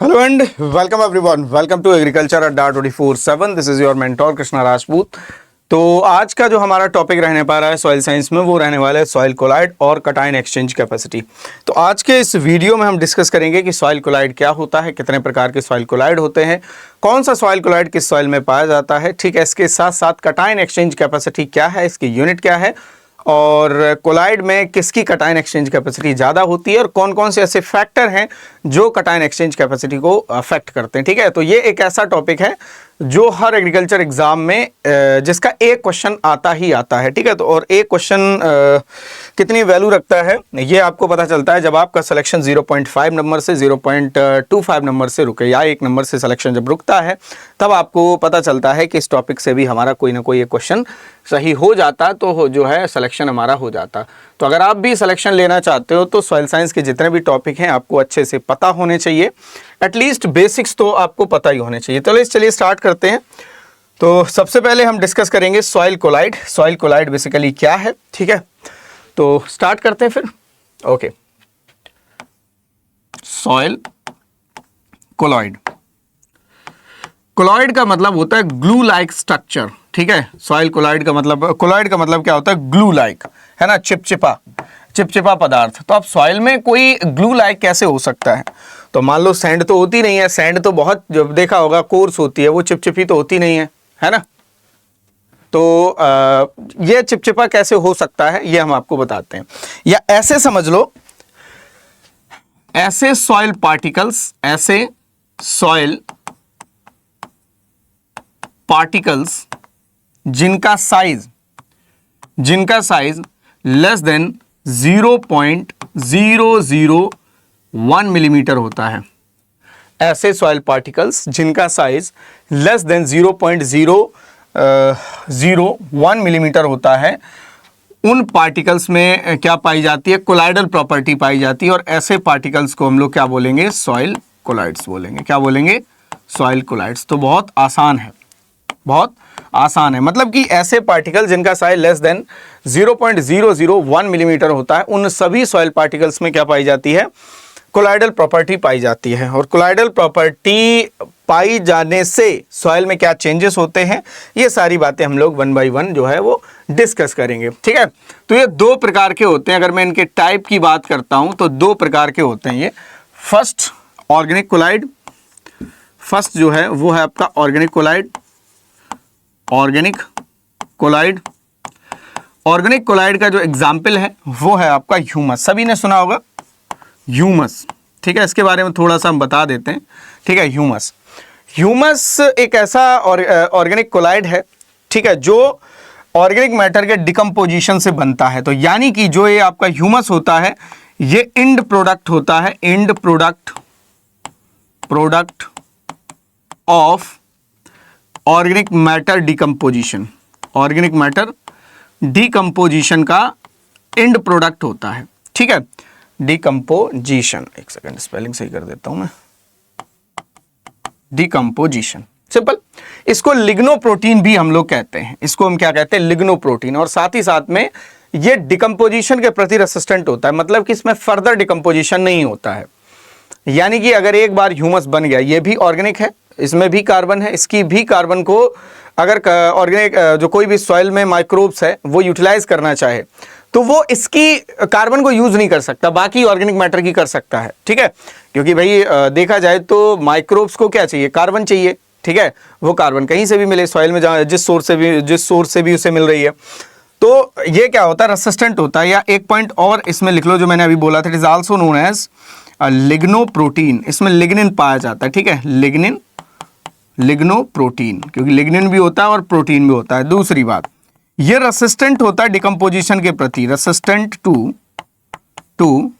Hello and welcome everyone. Welcome to Agriculture Adda 24/7. This is your mentor Krishna Rajput. तो आज का जो हमारा टॉपिक रहने पा रहा है सॉइल साइंस में वो रहने वाला है सॉइल कोलाइड और कटाइन एक्सचेंज कैपेसिटी. तो आज के इस वीडियो में हम डिस्कस करेंगे कि सॉइल कोलाइड क्या होता है, कितने प्रकार के सॉइल कोलाइड होते हैं, कौन सा सॉइल कोलाइड किस सॉइल में पाया जाता है. ठीक है, इसके साथ साथ कटाइन एक्सचेंज कैपेसिटी क्या है, इसकी यूनिट क्या है और कोलाइड में किसकी कटाइन एक्सचेंज कैपेसिटी ज़्यादा होती है और कौन कौन से ऐसे फैक्टर हैं जो कटाइन एक्सचेंज कैपेसिटी को अफेक्ट करते हैं. ठीक है, तो ये एक ऐसा टॉपिक है जो हर एग्रीकल्चर एग्जाम में जिसका एक क्वेश्चन आता ही आता है. ठीक है, तो और एक क्वेश्चन कितनी वैल्यू रखता है ये आपको पता चलता है जब आपका सिलेक्शन 0.5 नंबर से 0.25 नंबर से रुके या 1 नंबर से सिलेक्शन जब रुकता है तब आपको पता चलता है कि इस टॉपिक से भी हमारा कोई ना कोई एक क्वेश्चन सही हो जाता तो जो है सिलेक्शन हमारा हो जाता. तो अगर आप भी सिलेक्शन लेना चाहते हो तो सॉइल साइंस के जितने भी टॉपिक हैं आपको अच्छे से पता होने चाहिए. एटलीस्ट बेसिक्स तो आपको पता ही होने चाहिए. तो चलिए स्टार्ट करते हैं. तो सबसे पहले हम डिस्कस करेंगे soil colloid. Soil colloid basically क्या है. ठीक है, तो स्टार्ट करते हैं फिर. Okay, soil collide. कोलाइड का मतलब होता है ग्लू लाइक स्ट्रक्चर. ठीक है, सॉइल कोलाइड का मतलब क्या होता है, ग्लू लाइक, है ना, चिपचिपा पदार्थ. तो अब सॉइल में कोई ग्लू लाइक कैसे हो सकता है. तो मान लो सैंड तो होती नहीं है, सैंड तो बहुत जब देखा होगा कोर्स होती है, वो चिपचिपी तो होती नहीं है ना. तो ये चिपचिपा कैसे हो सकता है ये हम आपको बताते हैं. या ऐसे समझ लो, ऐसे सॉइल पार्टिकल्स जिनका साइज लेस देन 0.001 मिलीमीटर होता है. ऐसे सॉइल पार्टिकल्स जिनका साइज लेस देन 0.001 मिलीमीटर होता है, उन पार्टिकल्स में क्या पाई जाती है, कोलाइडल प्रॉपर्टी पाई जाती है. और ऐसे पार्टिकल्स को हम लोग क्या बोलेंगे, सॉइल कोलाइड्स बोलेंगे. क्या बोलेंगे, सॉइल कोलाइड्स. तो बहुत आसान है. मतलब कि ऐसे पार्टिकल जिनका साइज लेस देन 0.001 मिलीमीटर होता है, उन सभी सॉइल पार्टिकल्स में क्या पाई जाती है, कोलाइडल प्रॉपर्टी पाई जाती है. और कोलाइडल प्रॉपर्टी पाई जाने से सॉइल में क्या चेंजेस होते हैं, ये सारी बातें हम लोग 1 बाय 1 जो है वो डिस्कस करेंगे. ठीक है, तो ये 2 प्रकार के होते हैं. अगर मैं इनके टाइप की बात करता हूं तो 2 प्रकार के होते हैं ये. First organic collide. फर्स्ट जो है वो है आपका ऑर्गेनिक कोलाइड. ऑर्गेनिक कोलाइड का जो एग्जाम्पल है वो है आपका ह्यूमस. सभी ने सुना होगा ह्यूमस. ठीक है, इसके बारे में थोड़ा सा हम बता देते हैं. ठीक है, ह्यूमस एक ऐसा ऑर्गेनिक कोलाइड है. ठीक है, जो ऑर्गेनिक मैटर के डिकम्पोजिशन से बनता है. तो यानी कि जो ये आपका ह्यूमस होता है ये एंड प्रोडक्ट होता है, and product of organic matter decomposition. Organic matter decomposition का एंड प्रोडक्ट होता है. ठीक है, डिकम्पोजिशन. एक सेकंड, स्पेलिंग सही कर देता हूं मैं. Decomposition simple. इसको लिग्नोप्रोटीन भी हम लोग कहते हैं. इसको हम क्या कहते हैं, लिग्नोप्रोटीन. और साथ ही साथ में ये डिकम्पोजिशन के प्रति रेसिस्टेंट होता है. मतलब कि इसमें फर्दर डिकम्पोजिशन नहीं होता है. यानी कि अगर एक बार ह्यूमस बन गया, ये भी ऑर्गेनिक है, इसमें भी कार्बन है, इसकी भी कार्बन को अगर ऑर्गेनिक जो कोई भी सॉइल में माइक्रोब्स है वो यूटिलाइज करना चाहे तो वो इसकी कार्बन को यूज नहीं कर सकता, बाकी ऑर्गेनिक मैटर की कर सकता है. ठीक है, क्योंकि भाई देखा जाए तो माइक्रोब्स को क्या चाहिए, कार्बन चाहिए. ठीक है, वो कार्बन कहीं से भी मिले सॉइल में, जहाँ जिस सोर्स से भी उसे मिल रही है. तो ये क्या होता है, रेसिस्टेंट होता है. या एक पॉइंट और इसमें लिख लो जो मैंने अभी बोला था, it is also known as lignoprotein. इसमें लिग्निन पाया जाता है. ठीक है, लिग्नोप्रोटीन, क्योंकि लिग्निन भी होता है और प्रोटीन भी होता है. दूसरी बात, ये रेसिस्टेंट होता है डिकम्पोजिशन के प्रति, रेसिस्टेंट टू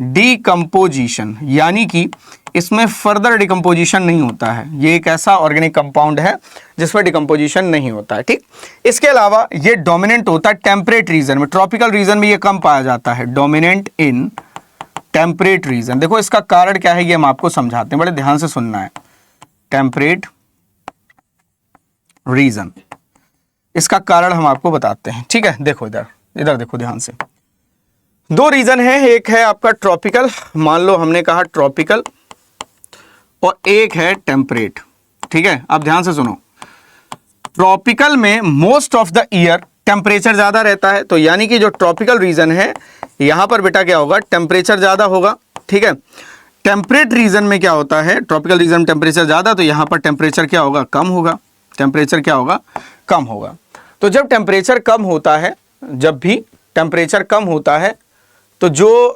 डिकम्पोजिशन. यानी कि इसमें फर्दर डिकम्पोजिशन नहीं होता है. ये एक ऐसा ऑर्गेनिक कंपाउंड है जिसमें डिकम्पोजिशन नहीं होता है. ठीक, इसके अलावा ये डोमिनेंट होता है टेम्परेट रीजन में. ट्रॉपिकल रीजन में ये कम पाया जाता है. Dominant in temperate region. देखो इसका कारण क्या है ये हम आपको समझाते हैं, बड़े ध्यान से सुनना है. टेम्परेट रीजन, इसका कारण हम आपको बताते हैं. ठीक है, देखो इधर देखो ध्यान से. दो रीजन है, एक है आपका ट्रॉपिकल, मान लो हमने कहा ट्रॉपिकल, और एक है टेम्परेट। ठीक है, अब ध्यान से सुनो, ट्रॉपिकल में most of the year temperature ज्यादा रहता है, तो यानी कि जो ट्रॉपिकल रीजन है यहां पर बेटा क्या होगा, टेम्परेचर ज्यादा होगा। ठीक है, टेम्परेट रीजन में क्या होता है, ट्रॉपिकल रीजन में टेम्परेचर ज्यादा, तो यहां पर टेम्परेचर क्या होगा, कम होगा। टेम्परेचर क्या होगा, कम होगा। तो जब टेम्परेचर कम होता है, जब भी टेम्परेचर कम होता है, तो जो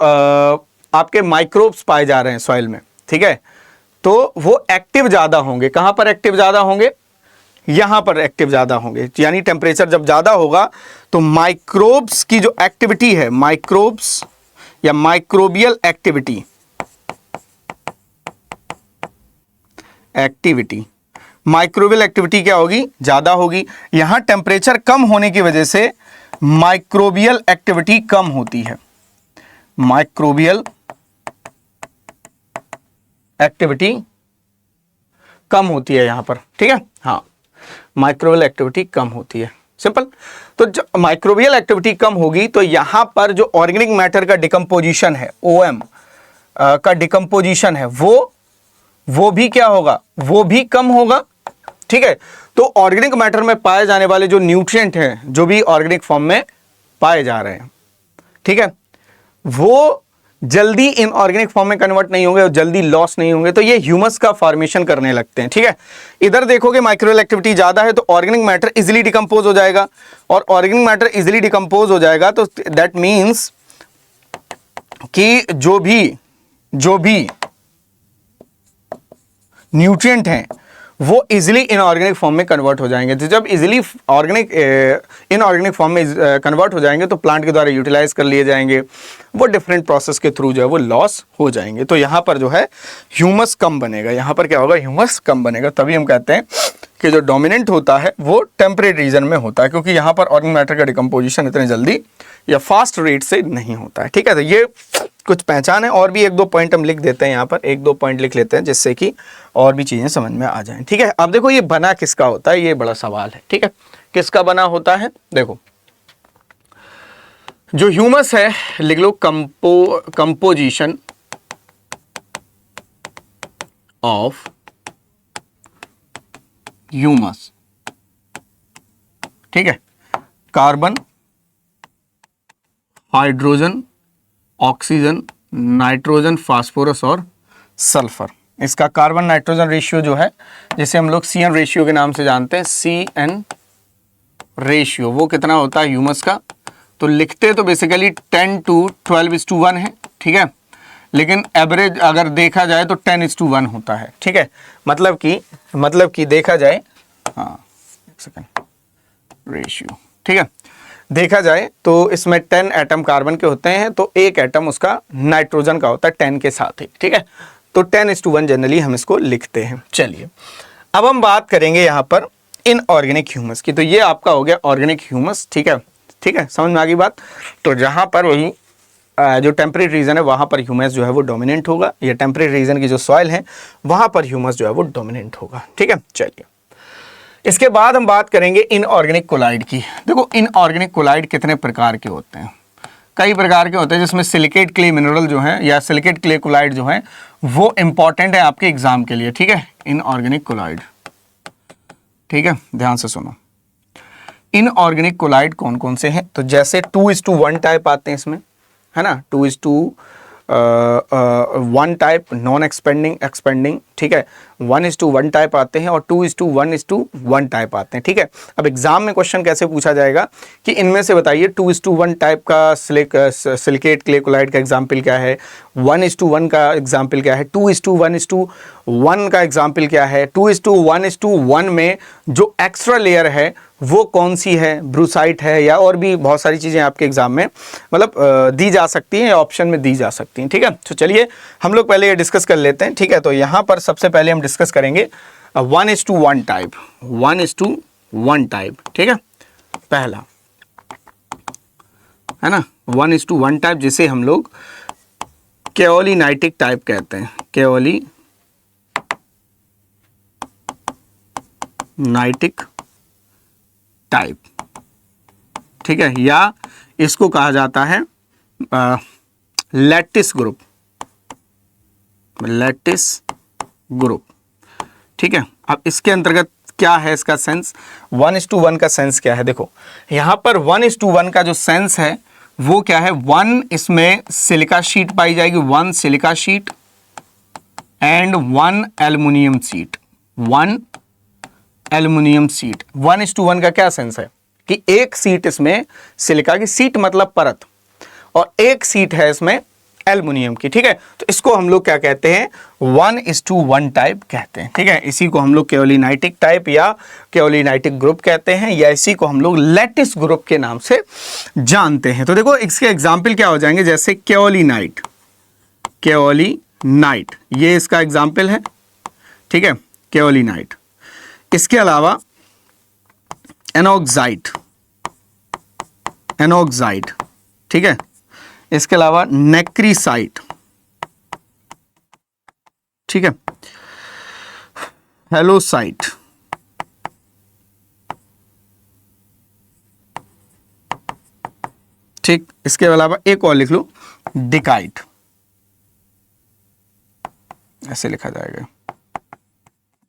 आपके माइक्रोब्स पाए जा रहे हैं सॉइल में, ठीक है, तो वो एक्टिव ज्यादा होंगे। कहां पर एक्टिव ज्यादा होंगे, यहां पर एक्टिव ज्यादा होंगे। यानी टेम्परेचर जब ज्यादा होगा तो माइक्रोब्स की जो एक्टिविटी है, माइक्रोब्स या माइक्रोबियल एक्टिविटी, माइक्रोबियल एक्टिविटी क्या होगी, ज्यादा होगी। यहां टेम्परेचर कम होने की वजह से माइक्रोबियल एक्टिविटी कम होती है, माइक्रोबियल एक्टिविटी कम होती है यहां पर। ठीक है, हाँ, माइक्रोबियल एक्टिविटी कम होती है, सिंपल। तो जब माइक्रोबियल एक्टिविटी कम होगी तो यहां पर जो ऑर्गेनिक मैटर का डिकम्पोजिशन है, ओएम का डिकम्पोजिशन है, वो भी क्या होगा, वो भी कम होगा। ठीक है, तो ऑर्गेनिक मैटर में पाए जाने वाले जो न्यूट्रिएंट हैं, जो भी ऑर्गेनिक फॉर्म में पाए जा रहे हैं, ठीक है, वो जल्दी इनऑर्गेनिक फॉर्म में कन्वर्ट नहीं होंगे और जल्दी लॉस नहीं होंगे, तो ये ह्यूमस का फॉर्मेशन करने लगते हैं। ठीक है, इधर देखोगे माइक्रोबियल एक्टिविटी ज्यादा है तो ऑर्गेनिक मैटर इजीली डिकम्पोज हो जाएगा, और ऑर्गेनिक मैटर इजीली डिकम्पोज हो जाएगा तो दैट मींस कि जो भी न्यूट्रिएंट हैं वो इजीली इनऑर्गेनिक फॉर्म में कन्वर्ट हो जाएंगे। तो जब इजीली इनऑर्गेनिक फॉर्म में कन्वर्ट हो जाएंगे तो प्लांट के द्वारा यूटिलाइज कर लिए जाएंगे, वो डिफरेंट प्रोसेस के थ्रू जो है वो लॉस हो जाएंगे। तो यहाँ पर जो है ह्यूमस कम बनेगा, यहाँ पर क्या होगा, ह्यूमस कम बनेगा। तभी हम कहते हैं कि जो डोमिनेंट होता है वो टेम्परेट रीजन में होता है, क्योंकि यहाँ पर ऑर्गेनिक मैटर का डिकम्पोजिशन इतने जल्दी या फास्ट रेट से नहीं होता है। ठीक है, तो ये कुछ पहचान है। और भी एक दो पॉइंट हम लिख देते हैं, यहाँ पर एक दो पॉइंट लिख लेते हैं जिससे कि और भी चीजें समझ में आ जाएं। ठीक है, अब देखो ये बना किसका होता है, ये बड़ा सवाल है। ठीक है, किसका बना होता है, देखो जो ह्यूमस है, लिख लो कंपोजिशन ऑफ ह्यूमस। ठीक है, carbon, hydrogen, oxygen, nitrogen, phosphorus और सल्फर। इसका कार्बन नाइट्रोजन रेशियो जो है, जिसे हम लोग CN रेशियो के नाम से जानते हैं, CN रेशियो, वो कितना होता है ह्यूमस का, तो लिखते तो बेसिकली 10:12:1 है। ठीक है, लेकिन एवरेज अगर देखा जाए तो 10:1 होता है। ठीक है, मतलब कि देखा जाए, हाँ एक सेकेंड, रेशियो, ठीक है, देखा जाए तो इसमें 10 एटम कार्बन के होते हैं, तो एक एटम उसका नाइट्रोजन का होता है 10 के साथ ही। ठीक है, तो 10:1 जनरली हम इसको लिखते हैं। चलिए, अब हम बात करेंगे यहाँ पर इनऑर्गेनिक ह्यूमस की। तो ये आपका हो गया ऑर्गेनिक ह्यूमस। ठीक है, ठीक है, समझ में आ गई बात। तो जहाँ पर वही जो टेम्परेट रीजन है वहाँ पर ह्यूमस जो है वो डोमिनेंट होगा, या टेम्परेट रीजन की जो सॉइल है वहाँ पर ह्यूमस जो है वो डोमिनेंट होगा। ठीक है, चलिए, इसके बाद हम बात करेंगे इनऑर्गेनिक कोलाइड की। देखो इनऑर्गेनिक कोलाइड कितने प्रकार के होते हैं, कई प्रकार के होते हैं, जिसमें सिलिकेट क्ले मिनरल जो है या सिलिकेट क्ले कोलाइड जो है वो इंपॉर्टेंट है आपके एग्जाम के लिए। ठीक है, इनऑर्गेनिक कोलाइड। ठीक है, ध्यान से सुनो, इनऑर्गेनिक कोलाइड कौन कौन से हैं, तो जैसे 2:1 टाइप आते हैं इसमें, है ना, 2:1 टाइप, नॉन एक्सपेंडिंग, एक्सपेंडिंग। ठीक है, 1:1 टाइप आते हैं और 2:1:1 टाइप आते हैं। ठीक है, अब एग्जाम में क्वेश्चन कैसे पूछा जाएगा कि इनमें से बताइए 2:1 टाइप का सिलिकेट क्ले कोलाइड का एग्जाम्पल क्या है, 1:1 का एग्जाम्पल क्या है, 2:1:1 का एग्जाम्पल क्या है, 2:1:1 में जो एक्स्ट्रा लेयर है वो कौन सी है, ब्रूसाइट है, या और भी बहुत सारी चीज़ें आपके एग्जाम में मतलब दी जा सकती हैं या ऑप्शन में दी जा सकती हैं। ठीक है, तो चलिए हम लोग पहले ये डिस्कस कर लेते हैं। ठीक है, तो यहाँ पर सबसे पहले हम डिस्कस करेंगे 1:1 टाइप, 1:1 टाइप। ठीक है, पहला है ना 1:1 टाइप, जिसे हम लोग केओलिनाइटिक टाइप कहते हैं, केओलिनाइटिक टाइप। ठीक है, या इसको कहा जाता है लैटिस ग्रुप, लैटिस ग्रुप। ठीक है, अब इसके अंतर्गत क्या है इसका सेंस, 1:1 का सेंस क्या है, देखो यहां पर 1:1 का जो सेंस है वो क्या है, 1 इसमें सिलिका शीट पाई जाएगी, 1 silica sheet and 1 aluminium sheet, 1 aluminium sheet. 1:1 का क्या सेंस है कि एक सीट इसमें सिलिका की, सीट मतलब परत, और एक सीट है इसमें एल्युमिनियम की। ठीक है, तो इसको हम लोग क्या कहते हैं, 1:1 टाइप कहते हैं। ठीक है, इसी को हम लोग केओलिनाइटिक टाइप या केओलिनाइटिक ग्रुप कहते हैं, या इसी को हम लोग लैटिस ग्रुप के नाम से जानते हैं। तो देखो इसके एग्जाम्पल क्या हो जाएंगे, जैसे केओलिनाइट, केओलिनाइट ये इसका एग्जाम्पल है। ठीक है, केओलिनाइट। इसके अलावा एनोक्साइड, एनोक्साइड। ठीक है, इसके अलावा नेक्रीसाइट। ठीक है, हेलोसाइट, ठीक, इसके अलावा एक और लिख लो, डिकाइट, ऐसे लिखा जाएगा,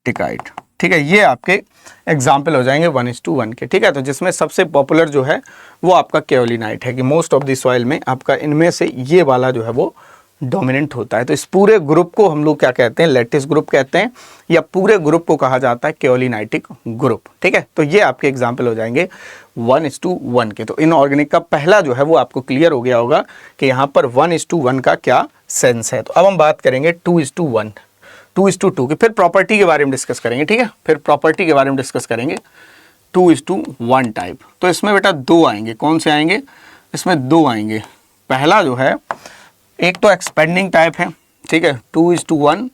डिकाइट। ठीक है, ये आपके एग्जाम्पल हो जाएंगे 1:1 के। ठीक है, तो जिसमें सबसे पॉपुलर जो है वो आपका केओलिनाइट है, कि मोस्ट ऑफ द सॉइल में आपका इनमें से ये वाला जो है वो डोमिनेंट होता है। तो इस पूरे ग्रुप को हम लोग क्या कहते हैं, लैटिस ग्रुप कहते हैं, या पूरे ग्रुप को कहा जाता है केओलिनाइटिक ग्रुप। ठीक है, तो ये आपके एग्जाम्पल हो जाएंगे 1:1 के। तो इनऑर्गेनिक का पहला जो है वो आपको क्लियर हो गया होगा कि यहाँ पर 1:1 का क्या सेंस है। तो अब हम बात करेंगे 2:1, 2:2 की, फिर प्रॉपर्टी के बारे में डिस्कस करेंगे। ठीक है, फिर प्रॉपर्टी के बारे में डिस्कस करेंगे 2:1 टाइप। तो इसमें बेटा दो आएंगे, कौन से आएंगे, इसमें दो आएंगे। पहला जो है, एक तो एक्सपेंडिंग टाइप है। ठीक है, 2:1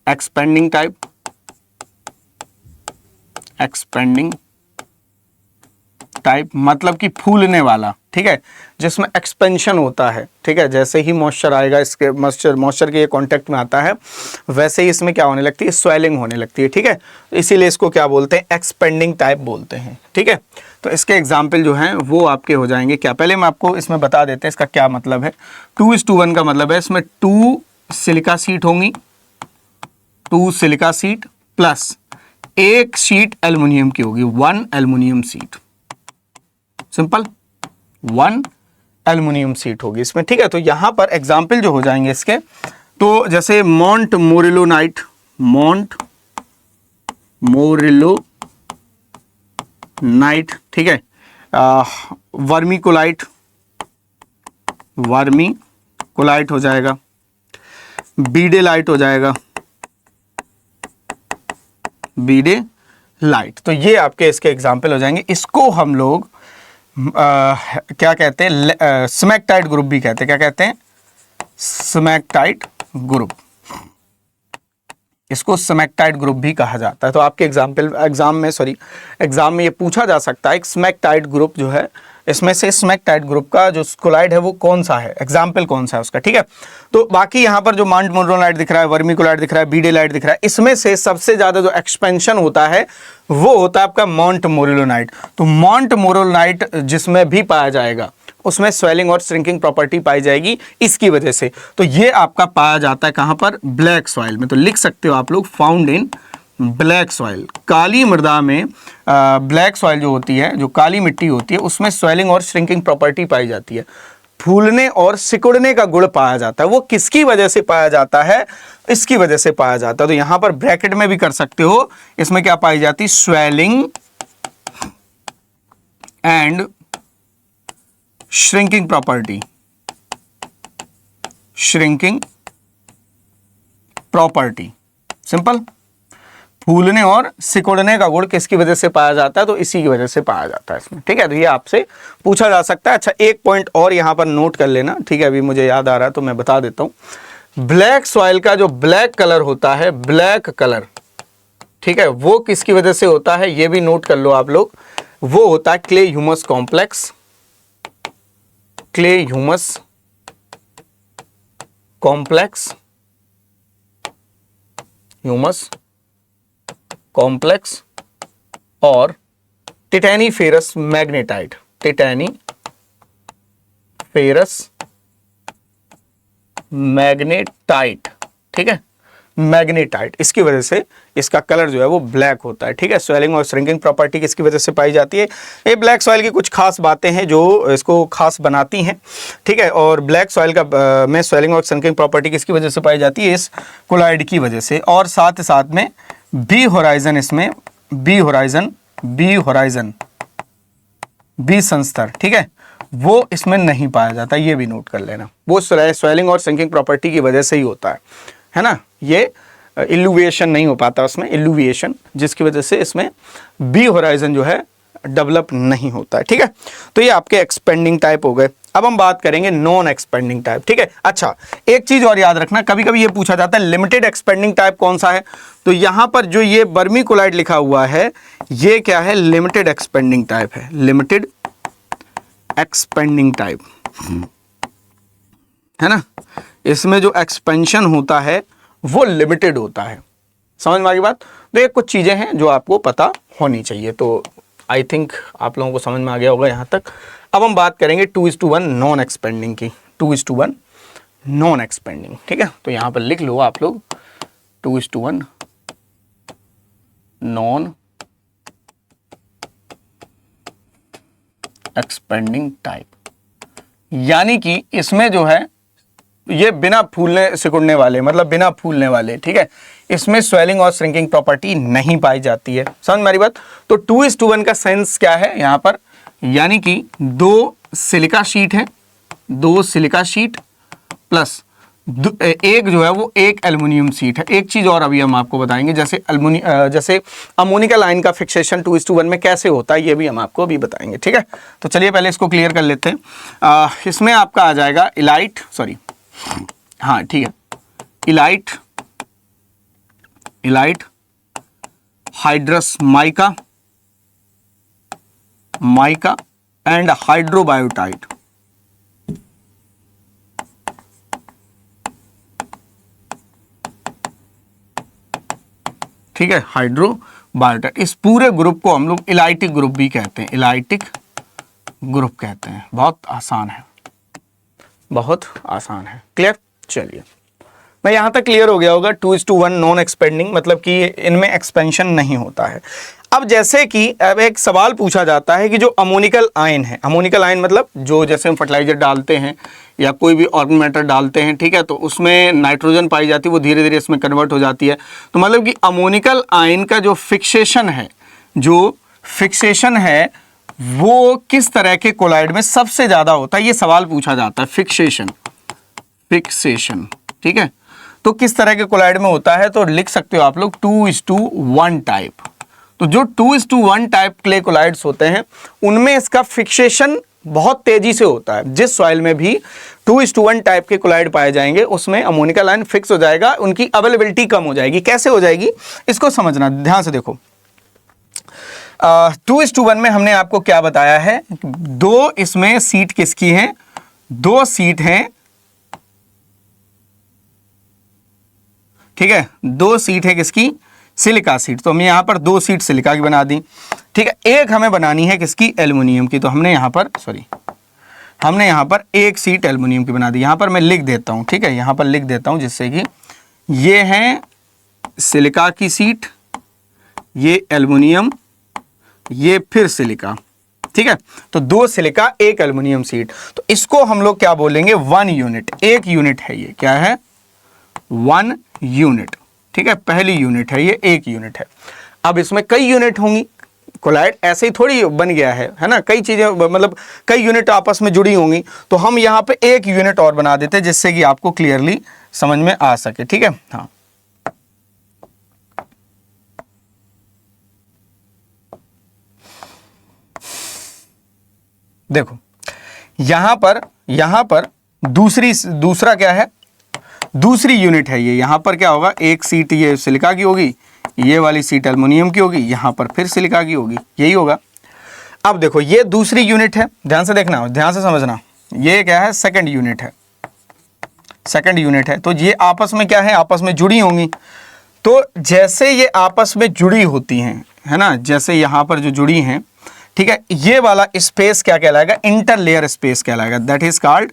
एक्सपेंडिंग टाइप, एक्सपेंडिंग टाइप मतलब कि फूलने वाला। ठीक है, जिसमें एक्सपेंशन होता है। ठीक है, जैसे ही मॉइस्चर आएगा, इसके मॉइस्चर के कांटेक्ट में आता है, वैसे ही इसमें क्या होने लगती है, स्वेलिंग होने लगती है। ठीक है, तो इसीलिए इसको क्या बोलते हैं, एक्सपेंडिंग टाइप बोलते हैं। ठीक है, तो इसके एग्जाम्पल जो हैं वो आपके हो जाएंगे क्या, पहले मैं आपको इसमें बता देते हैं इसका क्या मतलब है। 2:1 का मतलब है इसमें 2 सिलिका सीट होंगी, 2 सिलिका सीट प्लस एक शीट एल्युमिनियम की होगी, 1 aluminium seat, simple 1 aluminium seat होगी इसमें। ठीक है, तो यहां पर एग्जाम्पल जो हो जाएंगे इसके, तो जैसे मॉन्ट मोरिलोनाइट, मॉन्ट मोरिलोनाइट। ठीक है, वर्मीकोलाइट, वर्मीकोलाइट हो जाएगा, बीडेलाइट हो जाएगा, बीडेलाइट। तो ये आपके इसके एग्जाम्पल हो जाएंगे। इसको हम लोग क्या कहते हैं, स्मैकटाइट ग्रुप भी कहते हैं। क्या कहते हैं, स्मैकटाइट ग्रुप, इसको स्मैकटाइट ग्रुप भी कहा जाता है। तो आपके एग्जाम में ये पूछा जा सकता है, स्मैकटाइट ग्रुप जो है, इसमें से स्मैकटाइट ग्रुप का जो कोलाइड है वो कौन सा है, एग्जाम्पल कौन सा है उसका। ठीक है, तो बाकी यहाँ पर जो मॉन्ट मोरिलोनाइट दिख रहा है, वर्मीकोलाइट दिख रहा है, बीडेलाइट दिख रहा है, इसमें से सबसे ज्यादा जो एक्सपेंशन होता है वो होता है आपका मॉन्ट मोरिलोनाइट। तो मॉन्ट मोरिलोनाइट जिसमें भी पाया जाएगा उसमें स्वेलिंग और श्रिंकिंग प्रॉपर्टी पाई जाएगी इसकी वजह से। तो ये आपका पाया जाता है कहां पर, ब्लैक सॉइल में। तो लिख सकते हो आप लोग, फाउंड इन ब्लैक सॉइल, काली मृदा में। ब्लैक सॉइल जो होती है, जो काली मिट्टी होती है, उसमें स्वेलिंग और श्रिंकिंग प्रॉपर्टी पाई जाती है, फूलने और सिकुड़ने का गुण पाया जाता है। वो किसकी वजह से पाया जाता है, इसकी वजह से पाया जाता है। तो यहां पर ब्रैकेट में भी कर सकते हो, इसमें क्या पाई जाती है, swelling and shrinking property, shrinking property, simple. फूलने और सिकुड़ने का गुण किसकी वजह से पाया जाता है, तो इसी की वजह से पाया जाता है इसमें। ठीक है, तो ये आपसे पूछा जा सकता है। अच्छा, एक पॉइंट और यहां पर नोट कर लेना। ठीक है, अभी मुझे याद आ रहा है तो मैं बता देता हूं। ब्लैक सॉइल का जो ब्लैक कलर होता है, ब्लैक कलर, ठीक है, वो किसकी वजह से होता है, ये भी नोट कर लो आप लोग। वो होता है clay humus complex, clay humus complex, humus complex और टिटेनीफेरस मैग्नेटाइट, टिटेनीफेरस मैग्नेटाइट। ठीक है, मैग्नेटाइट, इसकी वजह से इसका कलर जो है वो ब्लैक होता है। ठीक है, स्वेलिंग और श्रिंकिंग प्रॉपर्टी किसकी वजह से पाई जाती है? ये ब्लैक सॉइल की कुछ खास बातें हैं जो इसको खास बनाती हैं। ठीक है, और ब्लैक सॉइल का में स्वेलिंग और श्रिंकिंग प्रॉपर्टी किसकी वजह से पाई जाती है? इस कोलाइड की वजह से। और साथ में बी होराइजन, इसमें बी होराइजन बी संस्तर, ठीक है, वो इसमें नहीं पाया जाता, ये भी नोट कर लेना। वो स्वेलिंग और श्रिंकिंग प्रॉपर्टी की वजह से ही होता है ना। ये इल्यूविएशन नहीं हो पाता उसमें, इल्यूविएशन, जिसकी वजह से इसमें बी होराइजन जो है डेवलप नहीं होता है। ठीक है, तो ये आपके एक्सपेंडिंग टाइप हो गए। अब हम बात करेंगे नॉन एक्सपेंडिंग टाइप। ठीक है, अच्छा एक चीज और याद रखना, कभी कभी ये पूछा जाता है लिमिटेड एक्सपेंडिंग टाइप कौन सा है? तो यहां पर जो ये वर्मीकुलाइड लिखा हुआ है, ये क्या है? लिमिटेड एक्सपेंडिंग टाइप है, लिमिटेड एक्सपेंडिंग टाइप है ना। इसमें जो एक्सपेंशन होता है वो लिमिटेड होता है। समझ में आ गई बात? तो ये कुछ चीजें हैं जो आपको पता होनी चाहिए। तो आई थिंक आप लोगों को समझ में आ गया होगा यहाँ तक। अब हम बात करेंगे 2:1 नॉन एक्सपेंडिंग की, 2:1 नॉन एक्सपेंडिंग। ठीक है, तो यहाँ पर लिख लो आप लोग 2:1 नॉन एक्सपेंडिंग टाइप, यानी कि इसमें जो है ये बिना फूलने सिकुड़ने वाले, मतलब बिना फूलने वाले। ठीक है, इसमें स्वेलिंग और श्रिंकिंग प्रॉपर्टी नहीं पाई जाती है। समझ मेरी बात? तो 2:1 का सेंस क्या है यहाँ पर? यानी कि 2 सिलिका शीट है, 2 सिलिका शीट प्लस एक जो है वो एक एल्युमिनियम शीट है। एक चीज और अभी हम आपको बताएंगे, जैसे अमोनिका लाइन का फिक्सेशन 2:1 में कैसे होता है, ये भी हम आपको अभी बताएंगे। ठीक है, तो चलिए पहले इसको क्लियर कर लेते हैं। इसमें आपका आ जाएगा इलाइट, सॉरी हाँ ठीक है, इलाइट हाइड्रस माइका एंड हाइड्रोबायोटाइट। ठीक है, हाइड्रोबायोटाइट। इस पूरे ग्रुप को हम लोग इलाइटिक ग्रुप भी कहते हैं, इलाइटिक ग्रुप कहते हैं। बहुत आसान है, बहुत आसान है। क्लियर? चलिए, मैं यहां तक क्लियर हो गया होगा। 2:1 नॉन एक्सपेंडिंग मतलब कि इनमें एक्सपेंशन नहीं होता है। अब जैसे कि अब एक सवाल पूछा जाता है कि जो अमोनिकल आयन है, अमोनिकल आयन मतलब जो जैसे हम फर्टिलाइजर डालते हैं या कोई भी ऑर्गेनिक मैटर डालते हैं, ठीक है, तो उसमें नाइट्रोजन पाई जाती है, वो धीरे धीरे इसमें कन्वर्ट हो जाती है। तो मतलब कि अमोनिकल आयन का जो फिक्सेशन है, वो किस तरह के कोलाइड में सबसे ज्यादा होता है, ये सवाल पूछा जाता है। फिक्सेशन, ठीक है, तो किस तरह के कोलाइड में होता है? तो लिख सकते हो आप लोग 2:1 टाइप। तो जो 2:1 टाइप क्ले कोलाइड्स होते हैं उनमें इसका फिक्सेशन बहुत तेजी से होता है। जिस सॉइल में भी 2:1 टाइप के कोलाइड पाए जाएंगे उसमें अमोनिका लाइन फिक्स हो जाएगा, उनकी अवेलेबिलिटी कम हो जाएगी। कैसे हो जाएगी इसको समझना, ध्यान से देखो। 2:1 में हमने आपको क्या बताया है? 2 इसमें सीट किसकी हैं? 2 सीट हैं, ठीक है, 2 सीट है किसकी? Silica seat. तो हमने यहां पर 2 सीट सिलिका की बना दी। ठीक है, एक हमें बनानी है किसकी? एल्युमिनियम की। तो हमने यहां पर एक सीट एल्युमिनियम की बना दी। यहां पर मैं लिख देता हूं, ठीक है, यहां पर लिख देता हूं जिससे कि ये है सिलिका की सीट, ये एल्युमिनियम, ये फिर सिलिका। ठीक है, तो 2 सिलिका 1 एल्युमिनियम सीट। तो इसको हम लोग क्या बोलेंगे? 1 यूनिट, 1 यूनिट है। ये क्या है? 1 यूनिट। ठीक है, पहली यूनिट है, ये 1 यूनिट है। अब इसमें कई यूनिट होंगी, कोलाइड ऐसे ही थोड़ी बन गया है ना, कई चीजें मतलब कई यूनिट आपस में जुड़ी होंगी। तो हम यहां पे 1 यूनिट और बना देते हैं जिससे कि आपको क्लियरली समझ में आ सके। ठीक है, हाँ, देखो यहां पर दूसरा क्या है? दूसरी यूनिट है ये। यहां पर क्या होगा? एक सीट ये सिलिका की होगी, ये वाली सीट एल्युमिनियम की होगी, यहां पर फिर सिलिका की होगी, यही होगा। अब देखो ये दूसरी यूनिट है, ध्यान से देखना, ध्यान से समझना। ये क्या है? सेकंड यूनिट है। तो ये आपस में क्या है? आपस में जुड़ी होंगी। तो जैसे ये आपस में जुड़ी होती हैं, है ना, जैसे यहां पर जो जुड़ी हैं, ठीक है, ये वाला स्पेस क्या कहलाएगा? इंटरलेयर स्पेस कहलाएगा। That is called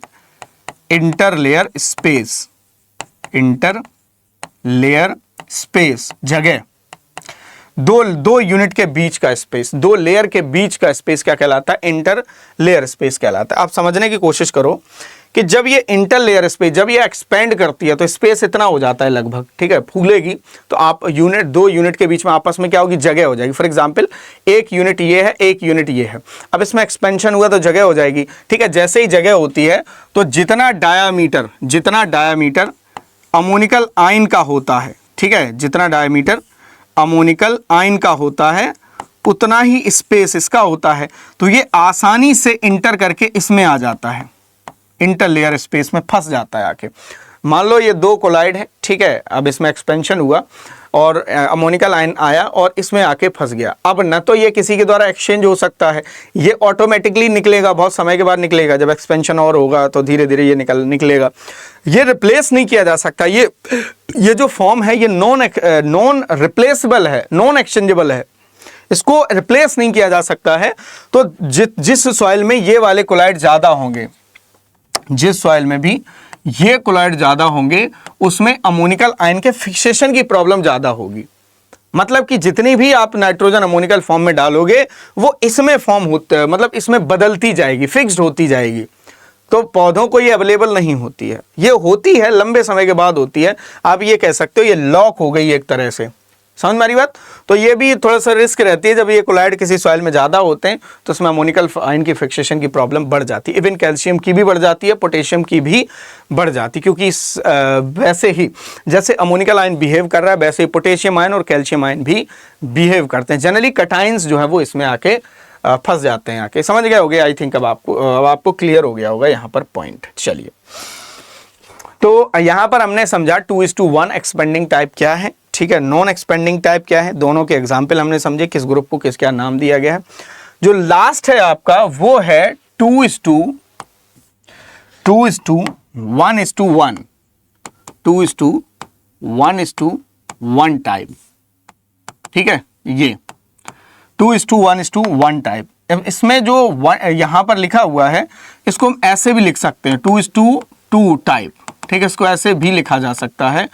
interlayer space, inter layer space, जगह, दो यूनिट के बीच का स्पेस, दो लेयर के बीच का स्पेस क्या कहलाता है? इंटर लेयर स्पेस कहलाता है। आप समझने की कोशिश करो कि जब ये इंटर लेयर स्पेस जब ये एक्सपेंड करती है तो स्पेस इतना हो जाता है लगभग, ठीक है, फूलेगी तो आप यूनिट, दो यूनिट के बीच में आपस में क्या होगी? जगह हो जाएगी। फॉर एग्जांपल एक यूनिट ये है, एक यूनिट ये है, अब इसमें एक्सपेंशन हुआ तो जगह हो जाएगी, ठीक है। जैसे ही जगह होती है तो जितना डायामीटर अमोनिकल आयन का होता है, ठीक है, जितना डायामीटर अमोनिकल आयन का होता है उतना ही स्पेस इसका होता है, तो ये आसानी से इंटर करके इसमें आ जाता है, इंटर लेयर स्पेस में फंस जाता है आके। मान लो ये दो कोलाइड है, ठीक है, अब इसमें एक्सपेंशन हुआ और अमोनिकल आयन आया और इसमें आके फंस गया। अब न तो ये किसी के द्वारा एक्सचेंज हो सकता है, ये ऑटोमेटिकली निकलेगा, बहुत समय के बाद निकलेगा, जब एक्सपेंशन और होगा तो धीरे धीरे ये निकलेगा। ये रिप्लेस नहीं किया जा सकता, ये जो फॉर्म है ये नॉन रिप्लेसेबल है, नॉन एक्सचेंजेबल है, इसको रिप्लेस नहीं किया जा सकता है। तो जिस सॉइल में ये वाले कोलाइड ज़्यादा होंगे, जिस सॉइल में भी ये कोलाइड ज़्यादा होंगे उसमें अमोनिकल आयन के फिक्सेशन की प्रॉब्लम ज़्यादा होगी। मतलब कि जितनी भी आप नाइट्रोजन अमोनिकल फॉर्म में डालोगे वो इसमें फॉर्म होता है, मतलब इसमें बदलती जाएगी, फिक्स्ड होती जाएगी। तो पौधों को ये अवेलेबल नहीं होती है, ये होती है लंबे समय के बाद होती है। आप ये कह सकते हो ये लॉक हो गई एक तरह से, समझ में आ रही बात? तो ये भी थोड़ा सा रिस्क रहती है, जब ये कोलाइड किसी सॉइल में ज़्यादा होते हैं तो उसमें अमोनिकल आयन की फिक्सेशन की प्रॉब्लम बढ़ जाती है। इवन कैल्शियम की भी बढ़ जाती है, पोटेशियम की भी बढ़ जाती है, क्योंकि वैसे ही जैसे अमोनिकल आयन बिहेव कर रहा है वैसे ही पोटेशियम आयन और कैल्शियम आयन भी बिहेव करते हैं। जनरली कटाइंस जो है वो इसमें आके फंस जाते हैं आके। समझ गए होगे आई थिंक, अब आपको क्लियर हो गया होगा यहाँ पर पॉइंट। चलिए, तो यहाँ पर हमने समझा 2:1 एक्सपेंडिंग टाइप क्या है, ठीक है, नॉन एक्सपेंडिंग टाइप क्या है, दोनों के एग्जाम्पल हमने समझे, किस ग्रुप को किस क्या नाम दिया गया है। जो लास्ट है आपका वो है 2:1:1 2:1:1 टाइप, ठीक है, ये 2:1:1 टाइप। इसमें जो यहाँ पर लिखा हुआ है इसको हम ऐसे भी लिख सकते हैं 2:2 टाइप, ठीक है, इसको ऐसे भी लिखा जा सकता है,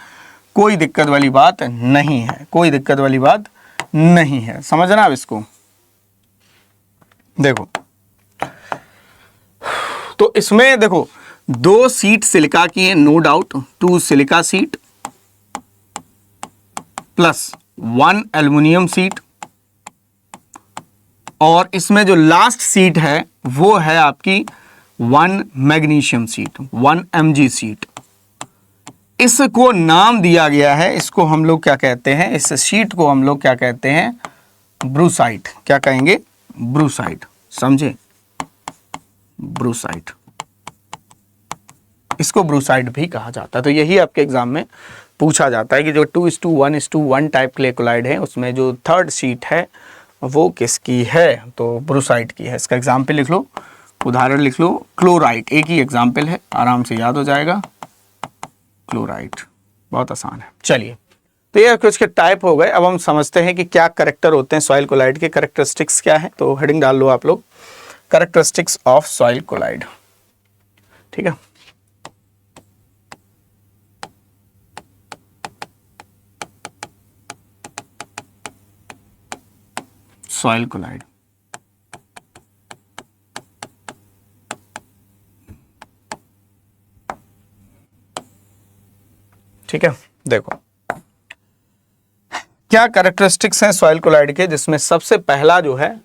कोई दिक्कत वाली बात नहीं है, कोई दिक्कत वाली बात नहीं है। समझना आप इसको। देखो, तो इसमें देखो 2 सीट सिलिका की है, no doubt, 2 silica sheet plus 1 aluminium sheet, और इसमें जो लास्ट सीट है वो है आपकी 1 मैग्नीशियम सीट, 1 Mg सीट। इसको नाम दिया गया है, इसको हम लोग क्या कहते हैं, इस शीट को हम लोग क्या कहते हैं? ब्रूसाइट। क्या कहेंगे? ब्रूसाइट, समझे? ब्रूसाइट, इसको ब्रूसाइट भी कहा जाता है। तो यही आपके एग्जाम में पूछा जाता है कि जो 2:1:1 टाइप क्लेकोलाइड है उसमें जो थर्ड शीट है वो किसकी है? तो ब्रूसाइट की है। इसका एग्जाम्पल लिख लो, उदाहरण लिख लो, क्लोराइट, एक ही एग्जाम्पल है, आराम से याद हो जाएगा। क्लोराइड बहुत आसान है। चलिए, तो ये कुछ के टाइप हो गए। अब हम समझते हैं कि क्या कैरेक्टर होते हैं सॉइल कोलाइड के, कैरेक्टरिस्टिक्स क्या है। तो हेडिंग डाल लो आप लोग, कैरेक्टरिस्टिक्स ऑफ सॉइल कोलाइड, ठीक है। सॉइल कोलाइड, ठीक है। देखो क्या कैरेक्टरिस्टिक्स हैं सॉइल कोलाइड के, जिसमें सबसे पहला जो है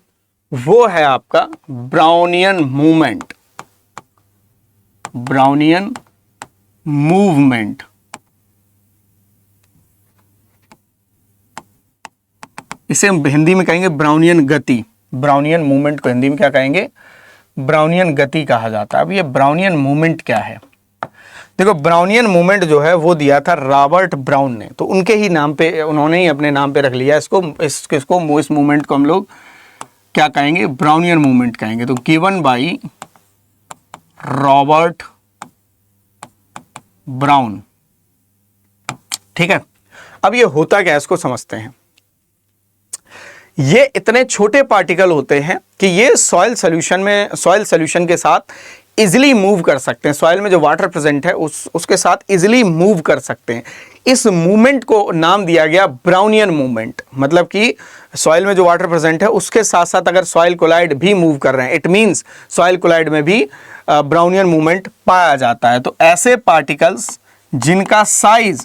वो है आपका ब्राउनियन मूवमेंट। ब्राउनियन मूवमेंट, इसे हम हिंदी में कहेंगे ब्राउनियन गति। ब्राउनियन मूवमेंट को हिंदी में क्या कहेंगे? ब्राउनियन गति कहा जाता है। अब ये ब्राउनियन मूवमेंट क्या है? देखो, ब्राउनियन मूवमेंट जो है वो दिया था रॉबर्ट ब्राउन ने, तो उनके ही नाम पे, उन्होंने ही अपने नाम पे रख लिया इसको। इस मूवमेंट को हम लोग क्या कहेंगे? ब्राउनियन मूवमेंट कहेंगे। तो गिवन बाय रॉबर्ट ब्राउन, ठीक है। अब ये होता क्या है इसको समझते हैं। ये इतने छोटे पार्टिकल होते हैं कि ये सॉइल सॉल्यूशन के साथ इजिली मूव कर सकते हैं, सॉइल में जो वाटर प्रेजेंट है उसके साथ इजिली मूव कर सकते हैं। इस मूवमेंट को नाम दिया गया ब्राउनियन मूवमेंट। मतलब कि सॉइल में जो वाटर प्रेजेंट है उसके साथ साथ अगर सॉइल कोलाइड भी मूव कर रहे हैं, इट मींस सॉइल कोलाइड में भी ब्राउनियन मूवमेंट पाया जाता है। तो ऐसे पार्टिकल्स जिनका साइज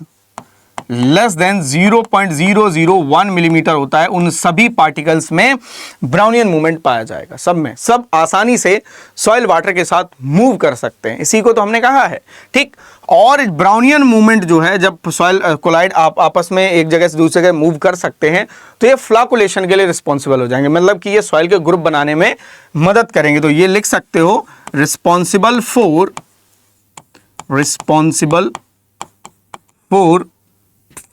लेस देन 0.001 मिलीमीटर होता है, उन सभी पार्टिकल्स में ब्राउनियन मूवमेंट पाया जाएगा। सब में सब आसानी से सॉइल वाटर के साथ मूव कर सकते हैं, इसी को तो हमने कहा है, ठीक। और ब्राउनियन मूवमेंट जो है, जब सॉइल कोलाइड आप आपस में एक जगह से दूसरी जगह मूव कर सकते हैं तो ये फ्लॉकुलेशन के लिए रिस्पॉन्सिबल हो जाएंगे। मतलब कि ये सॉइल के ग्रुप बनाने में मदद करेंगे। तो ये लिख सकते हो रिस्पॉन्सिबल फॉर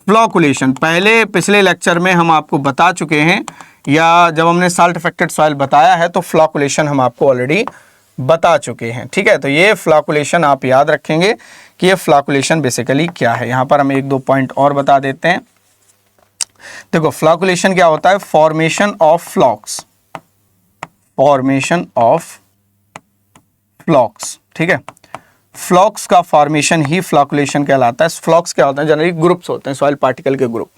फ्लॉकुलेशन। पहले पिछले लेक्चर में हम आपको बता चुके हैं, या जब हमने साल्ट अफेक्टेड सॉइल बताया है तो फ्लॉकुलेशन हम आपको ऑलरेडी बता चुके हैं, ठीक है। तो ये फ्लॉकुलेशन आप याद रखेंगे कि ये फ्लॉकुलेशन बेसिकली क्या है। यहां पर हम एक दो पॉइंट और बता देते हैं। देखो फ्लॉकुलेशन क्या होता है, फॉर्मेशन ऑफ फ्लॉक्स, ठीक है। फ्लॉक्स का फॉर्मेशन ही फ्लॉकुलेशन कहलाता है। फ्लॉक्स क्या होता है, जनरली ग्रुप्स होते हैं, सॉइल पार्टिकल के ग्रुप।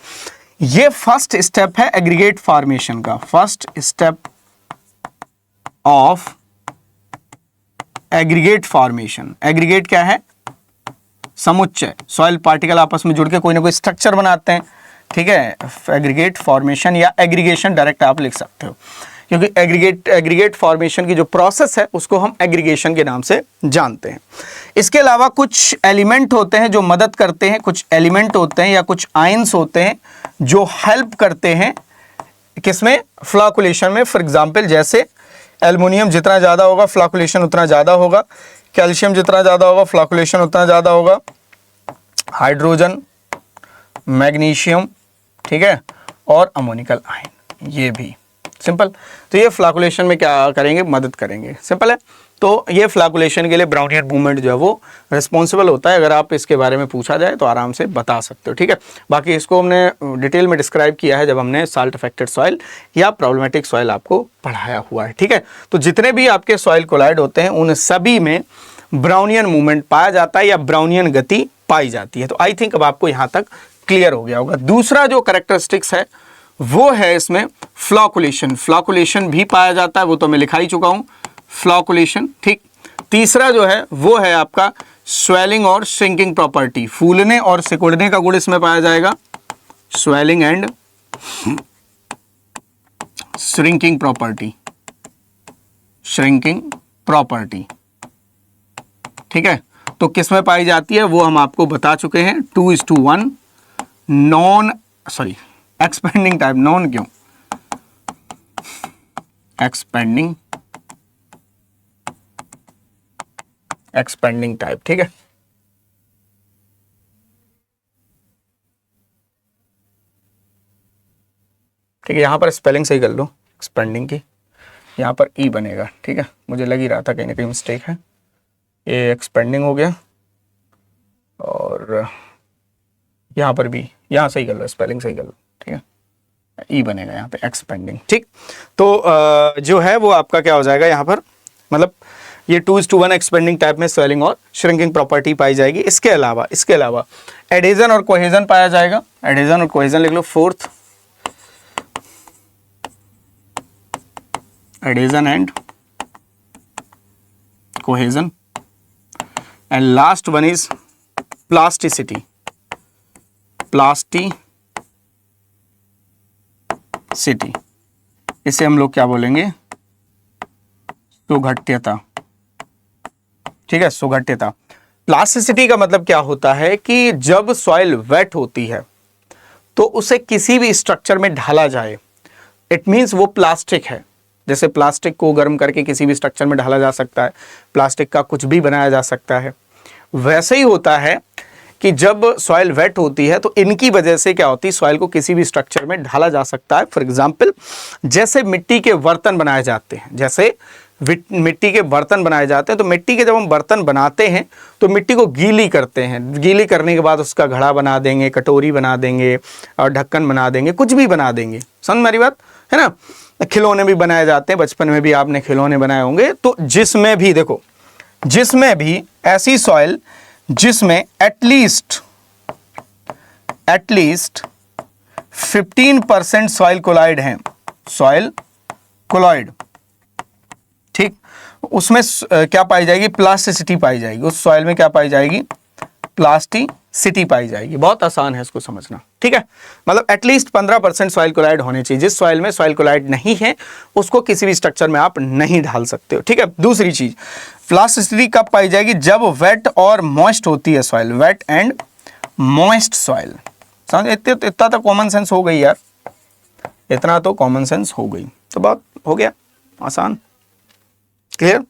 ये फर्स्ट स्टेप है एग्रीगेट फॉर्मेशन का, first step of aggregate formation. Aggregate क्या है, समुच्चय। सॉइल पार्टिकल आपस में जुड़ के कोई ना कोई स्ट्रक्चर बनाते हैं, ठीक है। एग्रीगेट फॉर्मेशन या एग्रीगेशन डायरेक्ट आप लिख सकते हो, क्योंकि एग्रीगेट फॉर्मेशन की जो प्रोसेस है उसको हम एग्रीगेशन के नाम से जानते हैं। इसके अलावा कुछ एलिमेंट होते हैं जो मदद करते हैं, कुछ एलिमेंट होते हैं या कुछ आयंस होते हैं जो हेल्प करते हैं किसमें, फ्लॉकुलेशन में। फॉर एग्जांपल जैसे एल्युमिनियम जितना ज़्यादा होगा फ्लॉकुलेशन उतना ज़्यादा होगा, कैल्शियम जितना ज़्यादा होगा फ्लॉकुलेशन उतना ज़्यादा होगा, हाइड्रोजन, मैग्नीशियम, ठीक है, और अमोनिकल आयन, ये भी सिंपल। तो ये फ्लॉकुलेशन में क्या करेंगे, मदद करेंगे, सिंपल है। तो ये फ्लॉकुलेशन के लिए ब्राउनियन मूवमेंट जो है वो रिस्पॉन्सिबल होता है। अगर आप इसके बारे में पूछा जाए तो आराम से बता सकते हो, ठीक है। बाकी इसको हमने डिटेल में डिस्क्राइब किया है जब हमने साल्ट अफेक्टेड सॉइल या प्रॉब्लमेटिक सॉइल आपको पढ़ाया हुआ है, ठीक है। तो जितने भी आपके सॉइल कोलाइड होते हैं उन सभी में ब्राउनियन मूवमेंट पाया जाता है या ब्राउनियन गति पाई जाती है। तो आई थिंक अब आपको यहाँ तक क्लियर हो गया होगा। दूसरा जो कैरेक्टरिस्टिक्स है वो है इसमें फ्लॉकुलेशन। फ्लॉकुलेशन भी पाया जाता है, वो तो मैं लिखा ही चुका हूं, फ्लॉकुलेशन, ठीक। तीसरा जो है वो है आपका स्वेलिंग और श्रिंकिंग प्रॉपर्टी। फूलने और सिकुड़ने का गुण इसमें पाया जाएगा, स्वेलिंग एंड श्रिंकिंग प्रॉपर्टी, ठीक है। तो किस में पाई जाती है वो हम आपको बता चुके हैं, 2:1 एक्सपेंडिंग टाइप, नॉन क्यों, एक्सपेंडिंग टाइप, ठीक है। ठीक है, यहां पर स्पेलिंग सही कर लो एक्सपेंडिंग की, यहां पर ई बनेगा, ठीक है। मुझे लग ही रहा था कहीं ना कहीं मिस्टेक है, ये एक्सपेंडिंग हो गया, और यहां पर भी यहां सही कर लो, स्पेलिंग सही कर लो, ठीक है। ई बनेगा यहाँ पे एक्सपेंडिंग, ठीक। तो जो है वो आपका क्या हो जाएगा यहाँ पर, मतलब ये 2:1 एक्सपेंडिंग टाइप में स्वेलिंग और श्रिंकिंग प्रॉपर्टी पाई जाएगी। इसके अलावा एडेजन और कोहेजन पाया जाएगा। एडेजन और कोहेजन लिख लो, fourth adhesion and cohesion, and last one is plasticity, इसे हम लोग क्या बोलेंगे, सुघट्यता, ठीक है, सुघट्यता। प्लास्टिसिटी का मतलब क्या होता है कि जब सॉइल वेट होती है तो उसे किसी भी स्ट्रक्चर में ढाला जाए, इट मींस वो प्लास्टिक है। जैसे प्लास्टिक को गर्म करके किसी भी स्ट्रक्चर में ढाला जा सकता है, प्लास्टिक का कुछ भी बनाया जा सकता है। वैसे ही होता है कि जब सॉइल वेट होती है तो इनकी वजह से क्या होती है, सॉइल को किसी भी स्ट्रक्चर में ढाला जा सकता है। फॉर एग्जांपल जैसे मिट्टी के बर्तन बनाए जाते हैं, तो मिट्टी के जब हम बर्तन बनाते हैं तो मिट्टी को गीली करते हैं, गीली करने के बाद उसका घड़ा बना देंगे, कटोरी बना देंगे और ढक्कन बना देंगे, कुछ भी बना देंगे। समझ मेरी बात है ना। खिलौने भी बनाए जाते हैं, बचपन में भी आपने खिलौने बनाए होंगे। तो जिसमें भी देखो जिसमें भी ऐसी सॉइल जिसमें एटलीस्ट 15% सॉइल कोलाइड है, सॉइल कोलॉइड, ठीक, उसमें क्या पाई जाएगी, प्लास्टिसिटी पाई जाएगी, उस सॉइल में क्या पाई जाएगी, प्लास्टिसिटी पाई जाएगी। बहुत आसान है इसको समझना, ठीक है। मतलब एटलीस्ट 15% सॉइल कोलाइड होने चाहिए। जिस सॉइल में सॉइल कोलाइड नहीं है उसको किसी भी स्ट्रक्चर में आप नहीं डाल सकते हो, ठीक है। दूसरी चीज, प्लास्टिसिटी कब पाई जाएगी, जब वेट और मॉइस्ट होती है soil, wet and moist soil. समझ, इतना तो कॉमन सेंस हो गई यार, इतना तो कॉमन सेंस हो गई, तो बात हो गया आसान, क्लियर।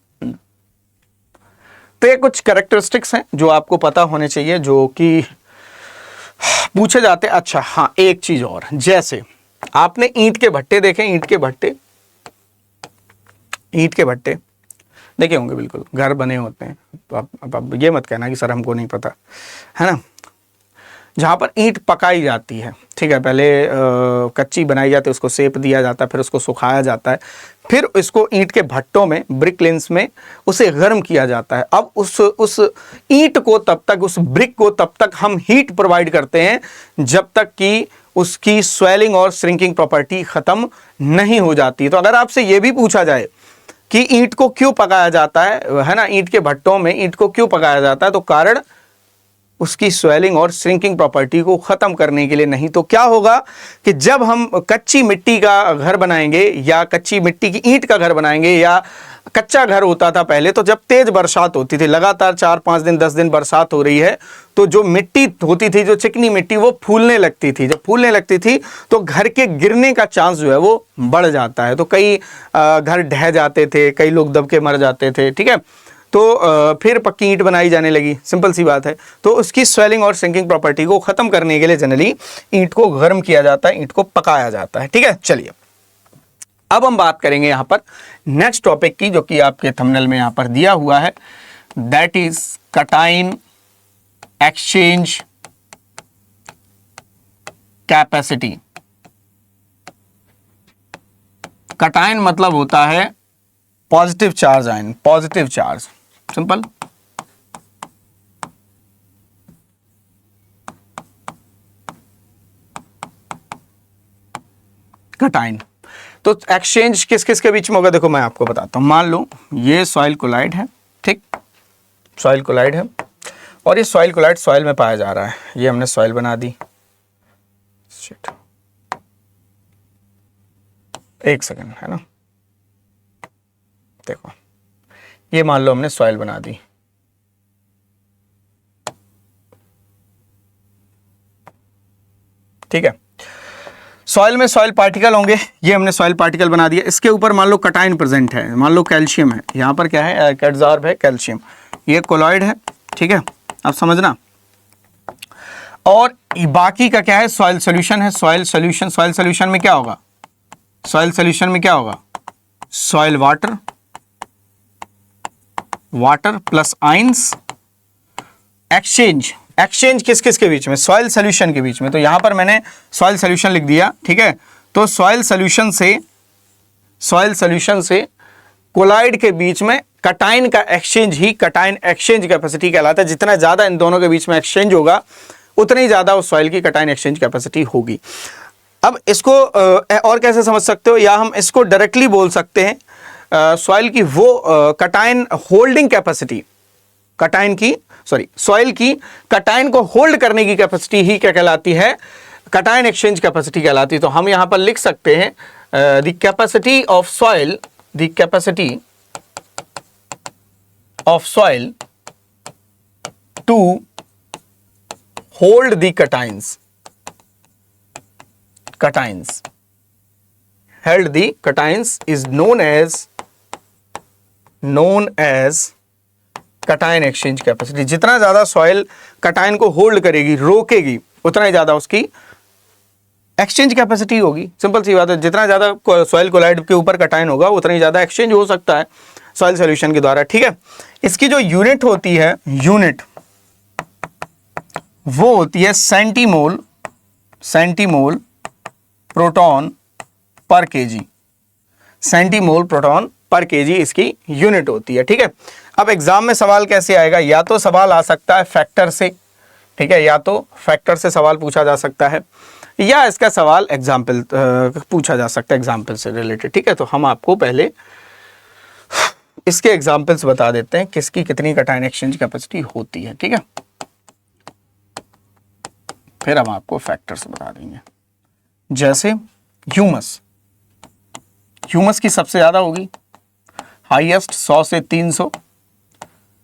तो ये कुछ कैरेक्टरिस्टिक्स हैं जो आपको पता होने चाहिए, जो कि पूछे जाते। अच्छा हाँ, एक चीज और, जैसे आपने ईंट के भट्टे देखे, ईंट के भट्टे देखे होंगे, बिल्कुल घर बने होते हैं। अब ये मत कहना कि सर हमको नहीं पता, है ना। जहाँ पर ईंट पकाई जाती है, ठीक है, पहले कच्ची बनाई जाती है, उसको सेप दिया जाता है, फिर उसको सुखाया जाता है, फिर इसको ईंट के भट्टों में, ब्रिक लेंस में उसे गर्म किया जाता है। अब उस ईंट को तब तक, उस ब्रिक को तब तक हम हीट प्रोवाइड करते हैं जब तक कि उसकी स्वेलिंग और श्रिंकिंग प्रॉपर्टी खत्म नहीं हो जाती। तो अगर आपसे ये भी पूछा जाए कि ईंट को क्यों पकाया जाता है ना, ईंट के भट्टों में ईंट को क्यों पकाया जाता है, तो कारण उसकी स्वेलिंग और श्रिंकिंग प्रॉपर्टी को खत्म करने के लिए। नहीं तो क्या होगा कि जब हम कच्ची मिट्टी का घर बनाएंगे या कच्ची मिट्टी की ईंट का घर बनाएंगे, या कच्चा घर होता था पहले, तो जब तेज बरसात होती थी, लगातार 4-5 दिन 10 दिन बरसात हो रही है, तो जो मिट्टी होती थी, जो चिकनी मिट्टी, वो फूलने लगती थी। जब फूलने लगती थी तो घर के गिरने का चांस जो है वो बढ़ जाता है। तो कई घर ढह जाते थे, कई लोग दब के मर जाते थे, ठीक है। तो फिर पक्की ईंट बनाई जाने लगी, सिंपल सी बात है। तो उसकी स्वेलिंग और श्रिंकिंग प्रॉपर्टी को खत्म करने के लिए जनरली ईंट को गर्म किया जाता है, ईंट को पकाया जाता है, ठीक है। चलिए अब हम बात करेंगे यहां पर नेक्स्ट टॉपिक की, जो कि आपके थंबनेल में यहां पर दिया हुआ है, दैट इज कटाइन एक्सचेंज कैपेसिटी। कटाइन मतलब होता है positive charge ion, positive charge, simple. कटाइन तो एक्सचेंज किस किस के बीच में होगा, देखो मैं आपको बताता हूं। मान लो ये सॉइल कोलाइड है, ठीक, सॉइल कोलाइड है, और ये सॉइल कोलाइड सॉइल में पाया जा रहा है। ये हमने सॉइल बना दी, एक सेकंड, है ना, देखो ये मान लो हमने सॉइल बना दी, ठीक है। सॉइल में सॉइल पार्टिकल होंगे, ये हमने सॉइल पार्टिकल बना दिया। इसके ऊपर मान लो कटाइन प्रेजेंट है, मान लो कैल्शियम है, यहां पर क्या है, एडजॉर्ब है कैल्शियम, ये कोलॉइड है, ठीक है, अब समझना। और बाकी का क्या है, सॉइल सॉल्यूशन है, सॉइल सॉल्यूशन। सॉइल सॉल्यूशन में क्या होगा, सॉइल सॉल्यूशन में क्या होगा, soil water, water plus ions. Exchange, exchange किस किस के बीच में, सॉइल सॉल्यूशन के बीच में। तो यहां पर मैंने सॉइल सॉल्यूशन लिख दिया, ठीक है। तो सॉइल सॉल्यूशन से कोलाइड के बीच में कटाइन का एक्सचेंज ही कटाइन एक्सचेंज कैपेसिटी कहलाता है। जितना ज्यादा इन दोनों के बीच में एक्सचेंज होगा, उतनी ही ज्यादा उस सॉइल की कटाइन एक्सचेंज कैपेसिटी होगी। अब इसको और कैसे समझ सकते हो, या हम इसको डायरेक्टली बोल सकते हैं, सॉइल की वो कटाइन होल्डिंग कैपेसिटी, कटाइन की सॉइल की कटाइन को होल्ड करने की कैपेसिटी ही क्या कहलाती है, कटाइन एक्सचेंज कैपेसिटी कहलाती है। तो हम यहां पर लिख सकते हैं the capacity of soil, the capacity of soil to hold the cations, cations held the cations is known as cation exchange capacity. जितना ज्यादा सॉइल कटाइन को होल्ड करेगी, रोकेगी, उतना ही ज्यादा उसकी एक्सचेंज कैपेसिटी होगी। सिंपल सी बात है, जितना ज्यादा सॉइल कोलाइड के ऊपर कटाइन होगा, उतना ही ज्यादा एक्सचेंज हो सकता है सॉइल सॉल्यूशन के द्वारा, ठीक है। इसकी जो यूनिट होती है, यूनिट वो होती है सेंटीमोल, सेंटीमोल प्रोटॉन पर केजी, सेंटीमोल प्रोटॉन पर केजी इसकी यूनिट होती है। ठीक है, अब एग्जाम में सवाल कैसे आएगा, या तो सवाल आ सकता है फैक्टर से, ठीक है, या तो फैक्टर से सवाल पूछा जा सकता है, या इसका सवाल एग्जाम्पल पूछा जा सकता है एग्जाम्पल से रिलेटेड। ठीक है, तो हम आपको पहले इसके एग्जाम्पल्स बता देते हैं किसकी कितनी कटायन एक्सचेंज कैपेसिटी होती है। ठीक है, फिर हम आपको फैक्टर्स बता देंगे। जैसे ह्यूमस की सबसे ज्यादा होगी, हाईएस्ट 100 से 300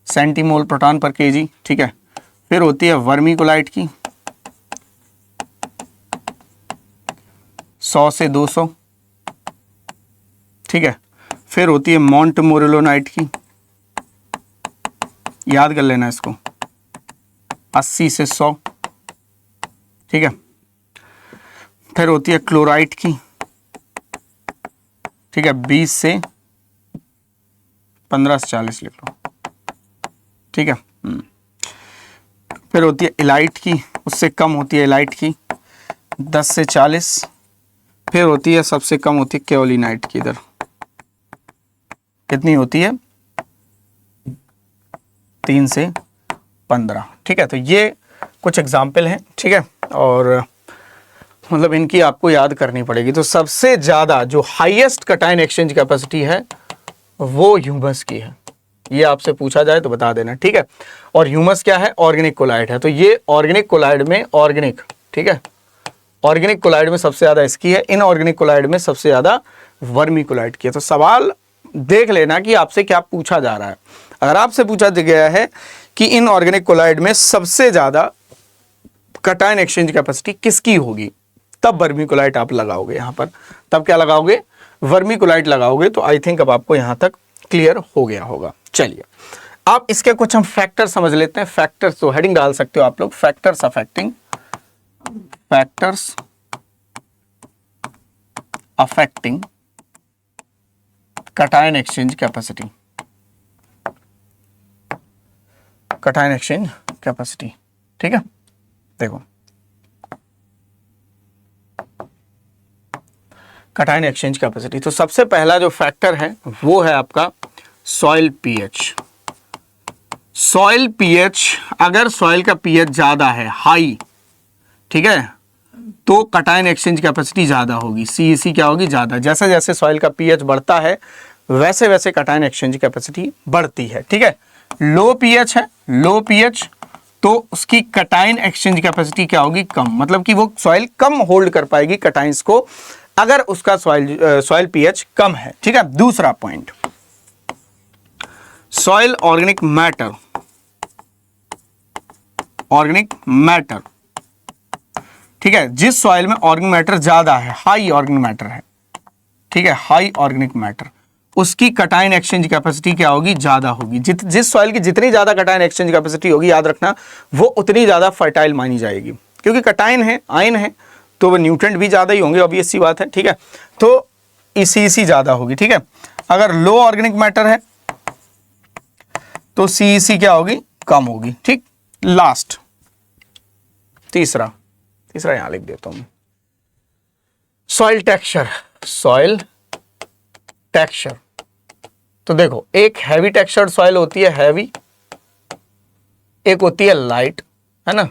सेंटीमोल प्रोटॉन पर केजी। ठीक है, फिर होती है वर्मीकुलाइट की 100 से 200। ठीक है, फिर होती है मोंटमोरिलोनाइट की, याद कर लेना इसको, 80 से 100। ठीक है, फिर होती है क्लोराइड की, ठीक है, 20 से 15 से 40 लिख लो। ठीक है, फिर होती है इलाइट की, उससे कम होती है इलाइट की 10 से 40। फिर होती है सबसे कम होती है केओलिनाइट की, इधर कितनी होती है 3 से 15। ठीक है, तो ये कुछ एग्जाम्पल हैं। ठीक है, और मतलब इनकी आपको याद करनी पड़ेगी। तो सबसे ज़्यादा जो हाईएस्ट कटायन एक्सचेंज कैपेसिटी है वो ह्यूमस की है, ये आपसे पूछा जाए तो बता देना। ठीक है, और ह्यूमस क्या है, ऑर्गेनिक कोलाइड है, तो ये ऑर्गेनिक कोलाइड में ऑर्गेनिक, ठीक है, ऑर्गेनिक कोलाइड में सबसे ज़्यादा इसकी है, इनऑर्गेनिक कोलाइड में सबसे ज़्यादा वर्मी कोलाइड की है। तो सवाल देख लेना कि आपसे क्या पूछा जा रहा है। अगर आपसे पूछा गया है कि इनऑर्गेनिक कोलाइड में सबसे ज़्यादा कटायन एक्सचेंज कैपेसिटी किसकी होगी, तब वर्मीकुलाइट आप लगाओगे यहाँ पर, तब क्या लगाओगे, वर्मीकुलाइट लगाओगे। तो आई थिंक अब आपको यहाँ तक क्लियर हो गया होगा। चलिए आप इसके कुछ हम फैक्टर समझ लेते हैं। फैक्टर्स तो हेडिंग डाल सकते हो आप लोग, factors affecting cation exchange capacity, cation exchange capacity. ठीक है, देखो कटायन एक्सचेंज कैपेसिटी, तो सबसे पहला जो फैक्टर है वो है आपका सॉइल पीएच। सॉइल पीएच, अगर सॉइल का पीएच ज्यादा है, हाई, ठीक है, तो कटायन एक्सचेंज कैपेसिटी ज्यादा होगी, सीईसी क्या होगी, ज्यादा। जैसे जैसे सॉइल का पीएच बढ़ता है वैसे वैसे कटायन एक्सचेंज कैपेसिटी बढ़ती है। ठीक है, लो पीएच है, लो पीएच, तो उसकी कटायन एक्सचेंज कैपेसिटी क्या होगी, कम, मतलब कि वो सॉइल कम होल्ड कर पाएगी कटाइंस को अगर उसका सॉइल पीएच कम है। ठीक है, दूसरा point, soil organic matter, organic matter, ठीक है, जिस सॉइल में ऑर्गेनिक मैटर ज्यादा है, हाई ऑर्गेनिक मैटर है, ठीक है, हाई ऑर्गेनिक मैटर, उसकी कटायन एक्सचेंज कैपेसिटी क्या होगी, ज्यादा होगी। जिस सॉइल की जितनी ज्यादा कटायन एक्सचेंज कैपेसिटी होगी, याद रखना, वो उतनी ज्यादा फर्टाइल मानी जाएगी, क्योंकि कटायन है, आयन है, तो वो न्यूट्रेंट भी ज्यादा ही होंगे, ऑब्वियस सी बात है। ठीक है, तो सीईसी ज्यादा होगी। ठीक है, अगर लो ऑर्गेनिक मैटर है तो सीईसी क्या होगी, कम होगी। ठीक, लास्ट तीसरा यहां लिख देता हूं, सॉइल टेक्सचर, सॉइल टेक्सचर। तो देखो, एक हैवी टेक्सचर्ड सॉइल होती है, हैवी, एक होती है लाइट, है ना।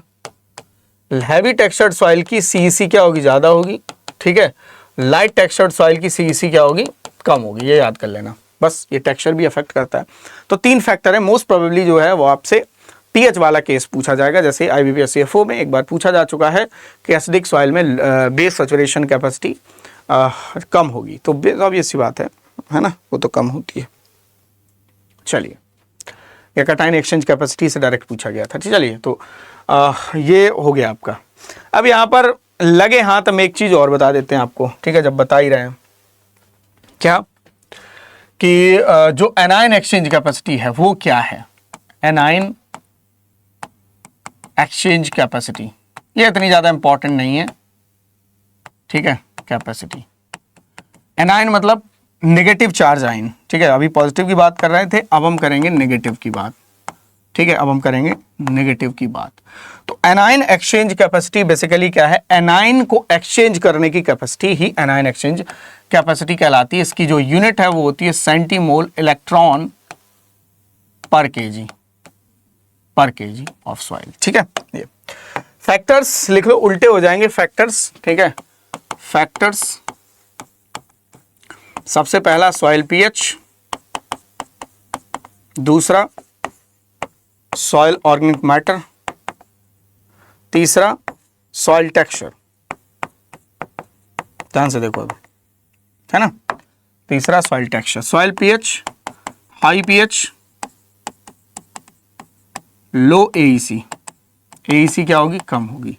हैवी टेक्सचर्ड सॉइल की सीईसी क्या होगी, ज्यादा होगी, ठीक है, लाइट टेक्सचर्ड सॉइल की सीईसी क्या होगी, कम होगी, ये याद कर लेना बस। ये टेक्सचर भी अफेक्ट करता है। तो 3 फैक्टर है, मोस्ट प्रोबेबली जो है वो आपसे पीएच वाला केस पूछा जाएगा, जैसे आईबीपीएस सीएफओ में एक बार पूछा जा चुका है कि एसिडिक सॉइल में बेस सैचुरेशन कैपेसिटी कम होगी, तो ऑब्वियस सी बात है ना, वो तो कम होती है। चलिए, ये कटायन एक्सचेंज कैपेसिटी से डायरेक्ट पूछा गया था। चलिए, तो ये हो गया आपका। अब यहाँ पर लगे हाथ हम एक चीज और बता देते हैं आपको, ठीक है, जब बता ही रहे हैं, क्या कि जो एनायन एक्सचेंज कैपेसिटी है वो क्या है, एनायन एक्सचेंज कैपेसिटी, ये इतनी ज्यादा इंपॉर्टेंट नहीं है। ठीक है, कैपेसिटी, एनायन मतलब नेगेटिव चार्ज आयन, ठीक है, अभी पॉजिटिव की बात कर रहे थे, अब हम करेंगे नेगेटिव की बात। ठीक है, अब हम करेंगे नेगेटिव की बात। तो एनायन एक्सचेंज कैपेसिटी बेसिकली क्या है, एनायन को एक्सचेंज करने की कैपेसिटी ही एनायन एक्सचेंज कैपेसिटी कहलाती है। इसकी जो यूनिट है वो होती है सेंटीमोल इलेक्ट्रॉन पर केजी ऑफ सॉइल। ठीक है, ये फैक्टर्स लिख लो, उल्टे हो जाएंगे फैक्टर्स। ठीक है, फैक्टर्स, सबसे पहला सॉइल पीएच, दूसरा सॉइल ऑर्गेनिक मैटर, तीसरा सॉइल टेक्सचर। ध्यान से देखो, है ना, तीसरा soil texture. Soil pH high pH, low AEC, AEC क्या होगी, कम होगी।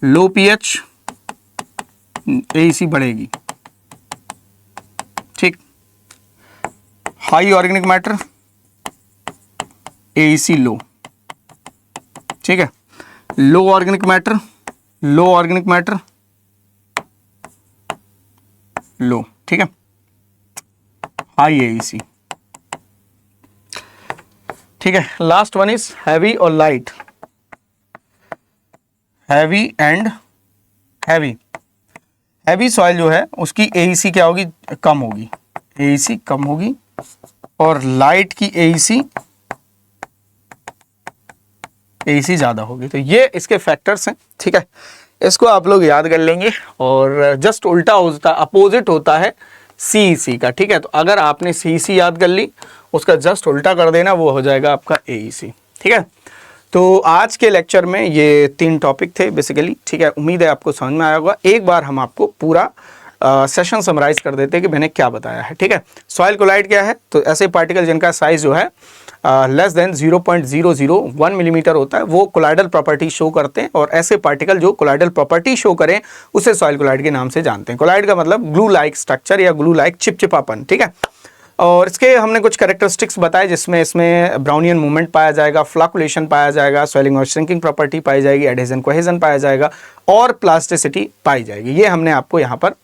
लो पीएच, एईसी बढ़ेगी। ठीक, high organic matter, AEC low. ठीक है, low organic matter, low organic matter, low. ठीक है, हाई एईसी। ठीक है, लास्ट वन इज हैवी और light. Heavy and heavy, heavy soil जो है उसकी एईसी क्या होगी, कम होगी, एईसी कम होगी। और लाइट की एईसी ज्यादा होगी। तो ये इसके फैक्टर्स हैं। ठीक है, इसको आप लोग याद कर लेंगे। और जस्ट उल्टा होता, अपोजिट होता है सीईसी का। ठीक है, तो अगर आपने सीईसी याद कर ली, उसका जस्ट उल्टा कर देना, वो हो जाएगा आपका एईसी। ठीक है, तो आज के लेक्चर में ये 3 टॉपिक थे बेसिकली। ठीक है, उम्मीद है आपको समझ में आया होगा। एक बार हम आपको पूरा सेशन समराइज कर देते हैं कि मैंने क्या बताया है। ठीक है, सॉइल कोलाइड क्या है, तो ऐसे पार्टिकल जिनका साइज जो है लेस देन 0.001 मिलीमीटर होता है, वो कोलाइडल प्रॉपर्टी शो करते हैं। और ऐसे पार्टिकल जो कोलाइडल प्रॉपर्टी शो करें उसे सॉइल कोलाइड के नाम से जानते हैं। कोलाइड का मतलब ग्लू लाइक स्ट्रक्चर या ग्लू लाइक चिपचिपापन। ठीक है, और इसके हमने कुछ कैरेक्टरिस्टिक्स बताए, जिसमें इसमें ब्राउनियन मूवमेंट पाया जाएगा, फ्लक्चुएशन पाया जाएगा, स्वेलिंग और श्रिंकिंग प्रॉपर्टी पाई जाएगी, एडहेजन कोहेजन पाया जाएगा और प्लास्टिसिटी पाई जाएगी। ये हमने आपको यहाँ पर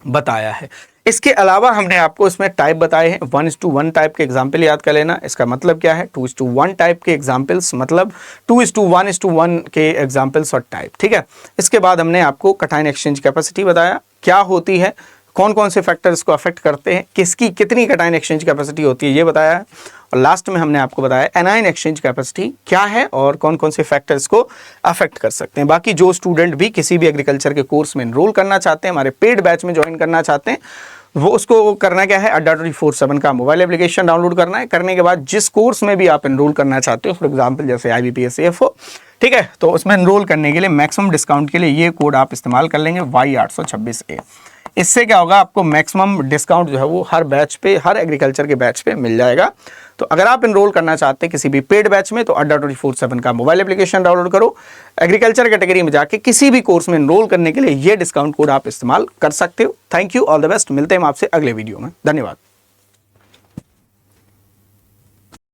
बताया है। इसके अलावा हमने आपको इसमें टाइप बताए हैं। 1:1 टाइप के एग्जाम्पल याद कर लेना। इसका मतलब क्या है, 2:1 टाइप के एग्जाम्पल्स, मतलब 2:1:1 के एग्जाम्पल्स और टाइप। ठीक है, इसके बाद हमने आपको कटायन एक्सचेंज कैपेसिटी बताया क्या होती है, कौन कौन से फैक्टर इसको अफेक्ट करते हैं, किसकी कितनी कटायन एक्सचेंज कैपेसिटी होती है, ये बताया है। और लास्ट में हमने आपको बताया एनायन एक्सचेंज कैपेसिटी क्या है और कौन कौन से फैक्टर्स को अफेक्ट कर सकते हैं। बाकी जो स्टूडेंट भी किसी भी एग्रीकल्चर के कोर्स में एनरोल करना चाहते हैं, हमारे पेड बैच में ज्वाइन करना चाहते हैं, वो उसको करना क्या है, अड्डा 24/7 का मोबाइल एप्लीकेशन डाउनलोड करना है। करने के बाद जिस कोर्स में भी आप एनरोल करना चाहते हो, फॉर एग्जांपल जैसे IBPS AFO, ठीक है, तो उसमें एनरोल करने के लिए मैक्सिमम डिस्काउंट के लिए ये कोड आप इस्तेमाल कर लेंगे Y826A। इससे क्या होगा, आपको मैक्सिमम डिस्काउंट जो है वो हर बैच पे, हर एग्रीकल्चर के बैच पे मिल जाएगा। तो अगर आप एनरोल करना चाहते हैं किसी भी पेड बैच में, तो अड्डा 24/7 का मोबाइल एप्लीकेशन डाउनलोड करो, एग्रीकल्चर कैटेगरी में जाके किसी भी कोर्स में एनरोल करने के लिए ये डिस्काउंट कोड आप इस्तेमाल कर सकते हो। Thank you, all the best. मिलते हैं हम आपसे अगले वीडियो में। धन्यवाद।